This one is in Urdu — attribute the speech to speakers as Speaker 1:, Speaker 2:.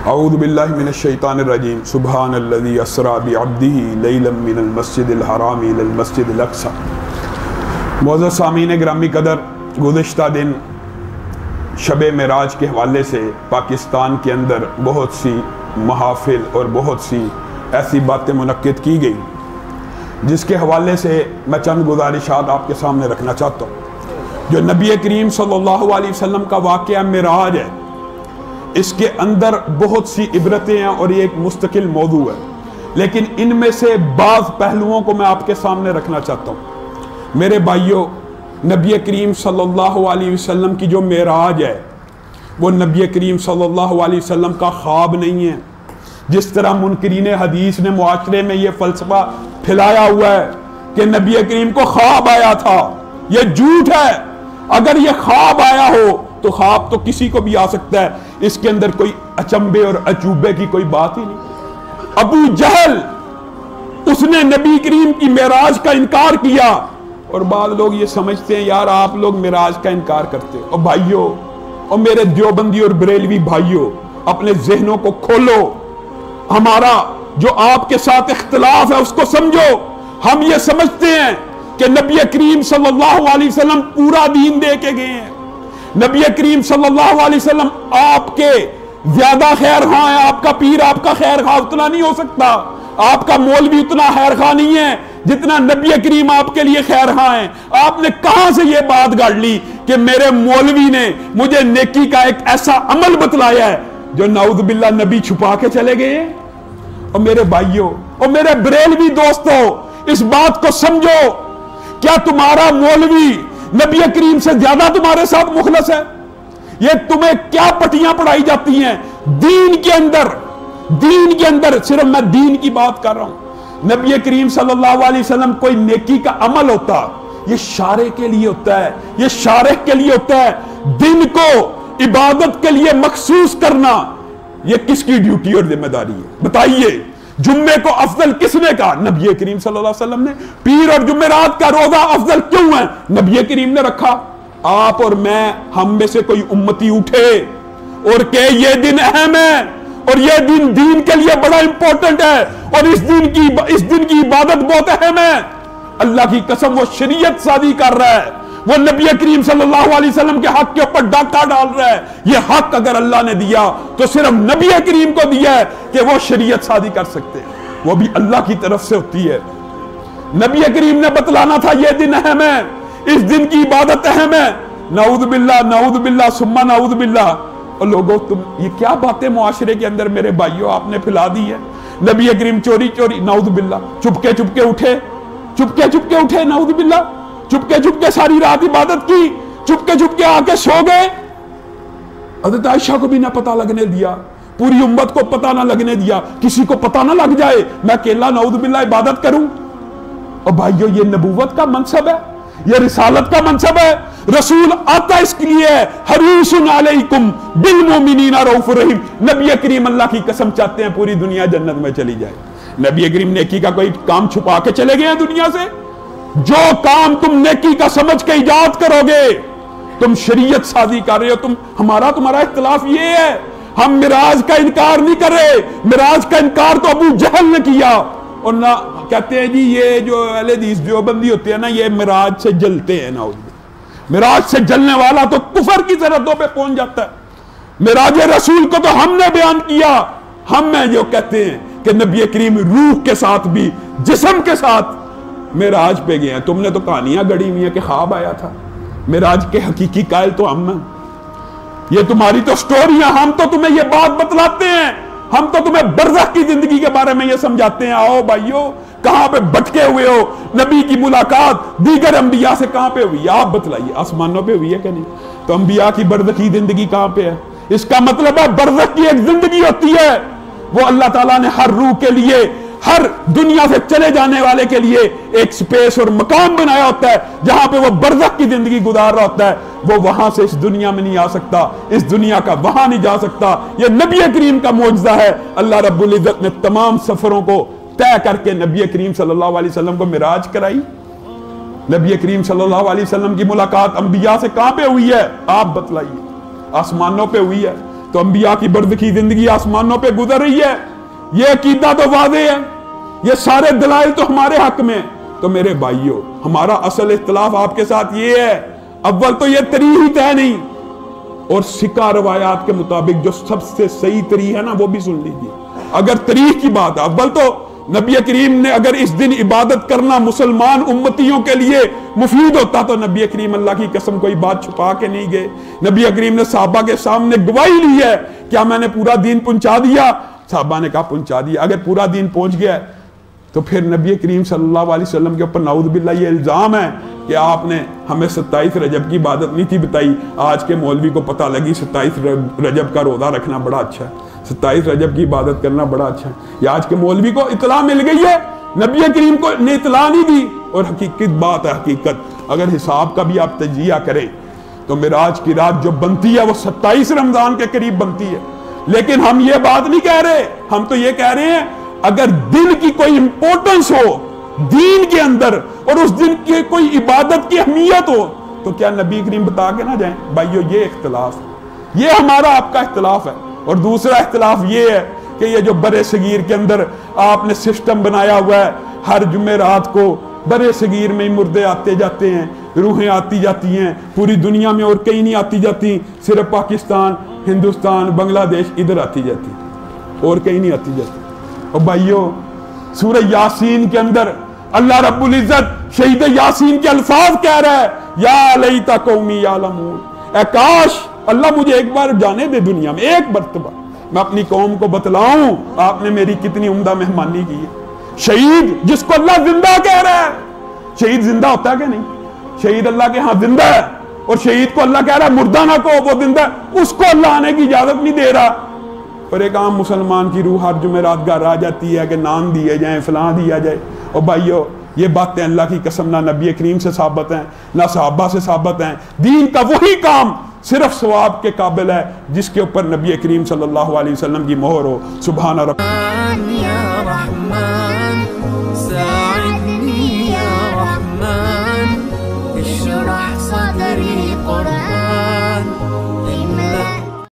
Speaker 1: اعوذ باللہ من الشیطان الرجیم سبحان الذی اسری بعبدہ لیلا من المسجد الحرام الی المسجد الاقصی۔ معزز سامعین گرامی قدر، گزشتہ دن شب معراج کے حوالے سے پاکستان کے اندر بہت سی محافل اور بہت سی ایسی باتیں منعقد کی گئی جس کے حوالے سے میں چند گزارشات آپ کے سامنے رکھنا چاہتا ہوں۔ جو نبی کریم صلی اللہ علیہ وسلم کا واقعہ معراج ہے، اس کے اندر بہت سی عبرتیں ہیں اور یہ ایک مستقل موضوع ہے، لیکن ان میں سے بعض پہلوؤں کو میں آپ کے سامنے رکھنا چاہتا ہوں۔ میرے بھائیوں، نبی کریم صلی اللہ علیہ وسلم کی جو معراج ہے وہ نبی کریم صلی اللہ علیہ وسلم کا خواب نہیں ہے، جس طرح منکرین حدیث نے معاشرے میں یہ فلسفہ پھیلایا ہوا ہے کہ نبی کریم کو خواب آیا تھا۔ یہ جھوٹ ہے۔ اگر یہ خواب آیا ہو تو خواب تو کسی کو بھی آ سکتا ہے، اس کے اندر کوئی اچنبے اور عجوبے کی کوئی بات ہی نہیں۔ ابو جہل، اس نے نبی کریم کی معراج کا انکار کیا، اور بعض لوگ یہ سمجھتے ہیں یار آپ لوگ معراج کا انکار کرتے۔ اور بھائیوں، اور میرے دیوبندی اور بریلوی بھائیوں، اپنے ذہنوں کو کھولو، ہمارا جو آپ کے ساتھ اختلاف ہے اس کو سمجھو۔ ہم یہ سمجھتے ہیں کہ نبی کریم صلی اللہ علیہ وسلم پورا دین دے کے گئے ہیں، نبی کریم صلی اللہ علیہ وسلم آپ کے زیادہ خیر خواہ ہیں، آپ کا پیر آپ کا خیر خواہ اتنا نہیں ہو سکتا، آپ کا مولوی اتنا خیر خواہ نہیں ہے جتنا نبی کریم آپ کے لیے خیر خواہ ہیں۔ آپ نے کہاں سے یہ بات گاڑ لی کہ میرے مولوی نے مجھے نیکی کا ایک ایسا عمل بتلایا ہے جو نعوذ باللہ نبی چھپا کے چلے گئے ہیں؟ اور میرے بھائیوں اور میرے بریلوی دوستوں، اس بات کو سمجھو، کیا تمہارا مولوی نبی کریم سے زیادہ تمہارے ساتھ مخلص ہے؟ یہ تمہیں کیا پٹیاں پڑھائی جاتی ہیں دین کے اندر، صرف میں دین کی بات کر رہا ہوں۔ نبی کریم صلی اللہ علیہ وسلم کوئی نیکی کا عمل ہوتا، یہ شارع کے لیے ہوتا ہے، یہ شارع کے لیے ہوتا ہے۔ دن کو عبادت کے لیے مخصوص کرنا، یہ کس کی ڈیوٹی اور ذمہ داری ہے؟ بتائیے، جمعے کو افضل کس نے کہا؟ نبی کریم صلی اللہ علیہ وسلم نے۔ پیر اور جمعرات کا روزہ افضل کیوں ہے؟ نبی کریم نے رکھا۔ آپ اور میں، ہم میں سے کوئی امتی اٹھے اور کہ یہ دن اہم ہے اور یہ دن دین کے لیے بڑا امپورٹنٹ ہے اور اس دن کی عبادت بہت اہم ہے، اللہ کی قسم وہ شریعت سازی کر رہا ہے، وہ نبی کریم صلی اللہ علیہ وسلم کے حق کے اوپر ڈاکہ ڈال رہا ہے۔ یہ حق اگر اللہ نے دیا تو صرف نبی کریم کو دیا ہے کہ وہ شریعت سازی کر سکتے ہیں، وہ بھی اللہ کی طرف سے ہوتی ہے۔ نبی کریم نے بتلانا تھا یہ دن اہم ہے، اس دن کی عبادت اہم ہے۔ نعوذ باللہ ثم نعوذ باللہ۔ اور لوگوں، تم یہ کیا باتیں معاشرے کے اندر میرے بھائیوں آپ نے پھیلا دی ہے؟ نبی کریم چوری نعوذ باللہ چپکے اٹھے نعوذ باللہ، چپکے ساری رات عبادت کی، چپکے آ کے سو گئے۔ حضرت عائشہ کو بھی نہ پتہ لگنے دیا، پوری امت کو پتہ نہ لگنے دیا، کسی کو پتہ نہ لگ جائے، میں اکیلا نعوذ باللہ عبادت کروں۔ اور بھائیوں، یہ نبوت کا منصب ہے، یہ رسالت کا منصب ہے۔ رسول آتا اس کے لیے ہے، حریص علیکم بالمؤمنین رؤوف رحیم۔ نبی کریم اللہ کی قسم چاہتے ہیں پوری دنیا جنت میں چلی جائے۔ نبی کریم نیکی کا کوئی کام چھپا کے چلے گئے ہیں دنیا سے؟ جو کام تم نیکی کا سمجھ کے ایجاد کرو گے، تم شریعت سازی کر رہے ہو۔ تمہارا اختلاف یہ ہے، ہم معراج کا انکار نہیں کر رہے، معراج کا انکار تو ابو جہل نے کیا، اور نہ کہتے ہیں جی یہ جو اہل حدیث دیوبندی ہوتے ہیں نا، یہ معراج سے جلتے ہیں۔ نعوذ باللہ، معراج سے جلنے والا تو کفر کی سرحدوں پہ پہنچ جاتا ہے۔ معراج رسول کو تو ہم نے بیان کیا، ہم میں جو کہتے ہیں کہ نبی کریم روح کے ساتھ بھی جسم کے ساتھ معراج پہ گئے ہیں۔ تم نے تو کہانیاں گڑی ہوئی ہیں کہ خواب آیا تھا، معراج کے حقیقی قائل تو ہم ہیں۔ یہ تمہاری تو سٹوریاں، ہم تو تمہیں یہ بات بتلاتے ہیں، ہم تو تمہیں برزخ کی زندگی کے بارے میں یہ سمجھاتے ہیں۔ آؤ بھائیو، کہاں پہ بھٹکے ہوئے ہو؟ نبی کی ملاقات دیگر انبیاء سے کہاں پہ ہوئی؟ آپ بتلائیے، آسمانوں پہ ہوئی ہے کہ نہیں؟ تو انبیاء کی برزخی زندگی کہاں پہ ہے؟ اس کا مطلب ہے برزخ کی ایک زندگی ہوتی ہے، وہ اللہ تعالیٰ نے ہر روح کے لیے، ہر دنیا سے چلے جانے والے کے لیے ایک سپیس اور مقام بنایا ہوتا ہے جہاں پہ وہ برزخ کی زندگی گزار رہا ہوتا ہے۔ وہ وہاں سے اس دنیا میں نہیں آ سکتا، اس دنیا کا وہاں نہیں جا سکتا۔ یہ نبی کریم کا معجزہ ہے۔ اللہ رب العزت نے تمام سفروں کو طے کر کے نبی کریم صلی اللہ علیہ وسلم کو معراج کرائی۔ نبی کریم صلی اللہ علیہ وسلم کی ملاقات انبیاء سے کہاں پہ ہوئی ہے؟ آپ بتلائیے۔ آسمانوں پہ ہوئی ہے۔ تو انبیاء کی برزخی زندگی آسمانوں پہ گزر رہی ہے، یہ عقیدہ تو واضح ہے، یہ سارے دلائل تو ہمارے حق میں۔ تو میرے بھائیوں، ہمارا اصل اختلاف آپ کے ساتھ یہ ہے، اول تو یہ تری ہی طے نہیں، اور سکہ روایات کے مطابق جو سب سے صحیح تری ہے نا وہ بھی سن لیجیے۔ اگر تاریخ کی بات ہے، اول تو نبی کریم نے اگر اس دن عبادت کرنا مسلمان امتیوں کے لیے مفید ہوتا تو نبی کریم اللہ کی قسم کوئی بات چھپا کے نہیں گئے۔ نبی کریم نے صحابہ کے سامنے گواہی لی ہے، کیا میں نے پورا دین پہنچا دیا؟ صحابہ نے کہا پہنچا دیا۔ اگر پورا دین پہنچ گیا تو پھر نبی کریم صلی اللہ علیہ وسلم کے اوپر نعوذ باللہ یہ الزام ہے کہ آپ نے ہمیں 27 رجب کی عبادت نہیں تھی بتائی، آج کے مولوی کو پتہ لگی 27 رجب کا روزہ رکھنا بڑا اچھا ہے، 27 رجب کی عبادت کرنا بڑا اچھا ہے۔ یہ آج کے مولوی کو اطلاع مل گئی ہے، نبی کریم کو نے اطلاع نہیں دی، اور حقیقت بات ہے، حقیقت اگر حساب کا بھی آپ تجزیہ کریں تو معراج کی رات جو بنتی ہے وہ 27 رمضان کے قریب بنتی ہے۔ لیکن ہم یہ بات نہیں کہہ رہے، ہم تو یہ کہہ رہے ہیں اگر دن کی کوئی امپورٹنس ہو دین کے اندر اور اس دن کی کوئی عبادت کی اہمیت ہو تو کیا نبی کریم بتا کے نہ جائیں؟ بھائیو یہ اختلاف ہے، یہ ہمارا آپ کا اختلاف ہے۔ اور دوسرا اختلاف یہ ہے کہ یہ جو برے صغیر کے اندر آپ نے سسٹم بنایا ہوا ہے، ہر جمعرات کو برے صغیر میں مردے آتے جاتے ہیں، روحیں آتی جاتی ہیں، پوری دنیا میں اور کہیں نہیں آتی جاتی، صرف پاکستان، ہندوستان، بنگلہ دیش ادھر آتی جاتی، اور کہیں نہیں آتی جاتی۔ اور بھائیو سورہ یاسین کے اندر اللہ رب العزت شہید یاسین کے الفاظ کہہ رہا ہے، یا لیت قومی یعلمون، اے کاش اللہ مجھے ایک بار جانے دے دنیا میں، ایک مرتبہ میں اپنی قوم کو بتلاؤں آپ نے میری کتنی عمدہ مہمانی کی ہے۔ شہید جس کو اللہ زندہ کہہ رہا ہے، شہید زندہ ہوتا ہے کہ نہیں؟ شہید اللہ کے ہاں زندہ ہے، اور شہید کو اللہ کہہ رہا ہے مردہ نہ کو، وہ زندہ ہے، اس کو اللہ آنے کی اجازت نہیں دے رہا۔ اور ایک عام مسلمان کی روح ہر جمعرات گھر آ جاتی ہے کہ نان دیے جائیں، فلاں دیا جائے۔ اور بھائیو یہ باتیں اللہ کی قسم نہ نبی کریم سے ثابت ہیں نہ صحابہ سے ثابت ہیں۔ دین کا وہی کام صرف ثواب کے قابل ہے جس کے اوپر نبی کریم صلی اللہ علیہ وسلم کی مہر ہو۔ سبحان رب